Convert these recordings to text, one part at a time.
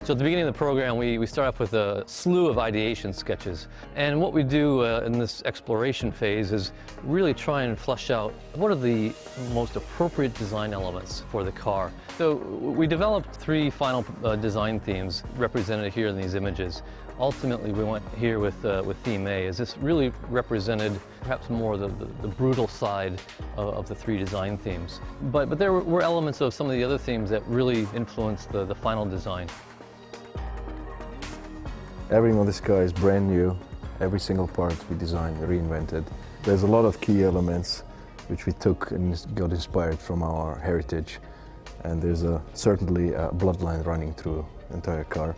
So at the beginning of the program, we start off with a slew of ideation sketches. And what we do in this exploration phase is really try and flesh out what are the most appropriate design elements for the car. So we developed three final design themes represented here in these images. Ultimately, we went here with theme A, as this really represented perhaps more the brutal side of the three design themes. But there were elements of some of the other themes that really influenced the final design. Everything on this car is brand new. Every single part we designed, reinvented. There's a lot of key elements which we took and got inspired from our heritage. And there's certainly a bloodline running through the entire car.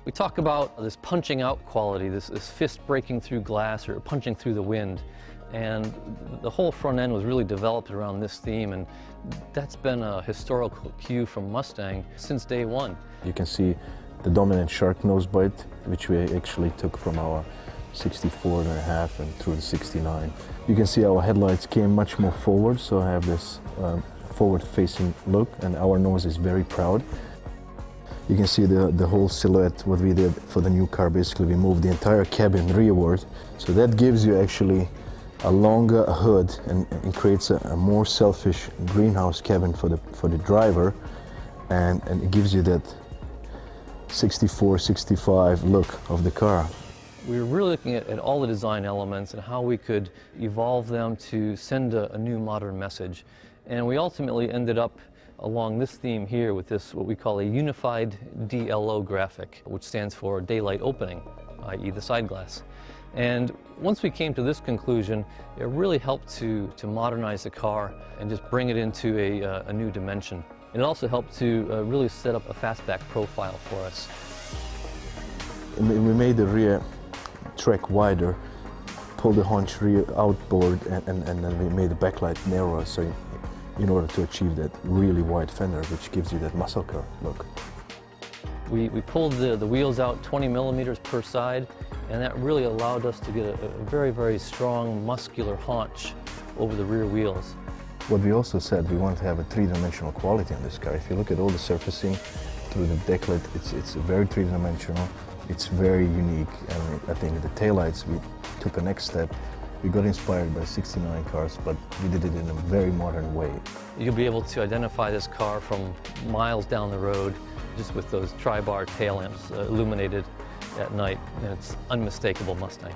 We talk about this punching out quality, this fist breaking through glass or punching through the wind. And the whole front end was really developed around this theme, and that's been a historical cue from Mustang since day one. You can see the dominant shark nose bite, which we actually took from our 64.5 and through the 69. You can see our headlights came much more forward, so I have this forward-facing look, and our nose is very proud. You can see the whole silhouette, what we did for the new car. Basically, we moved the entire cabin rearward, so that gives you actually a longer hood and creates a more selfish greenhouse cabin for the driver, and it gives you that 64, 65 look of the car. We were really looking at all the design elements and how we could evolve them to send a new modern message. And we ultimately ended up along this theme here with this, what we call a unified DLO graphic, which stands for daylight opening, i.e. the side glass. And once we came to this conclusion, it really helped to modernize the car and just bring it into a new dimension. It also helped to really set up a fastback profile for us. We made the rear track wider, pulled the haunch rear outboard, and then we made the backlight narrower, so in order to achieve that really wide fender, which gives you that muscle car look. We pulled the wheels out 20 millimeters per side, and that really allowed us to get a very, very strong muscular haunch over the rear wheels. What we also said, we want to have a three-dimensional quality on this car. If you look at all the surfacing through the decklet, it's very three-dimensional. It's very unique, and I think the taillights, we took a next step. We got inspired by 69 cars, but we did it in a very modern way. You'll be able to identify this car from miles down the road just with those tri-bar tail lamps illuminated at night, and it's unmistakable Mustang.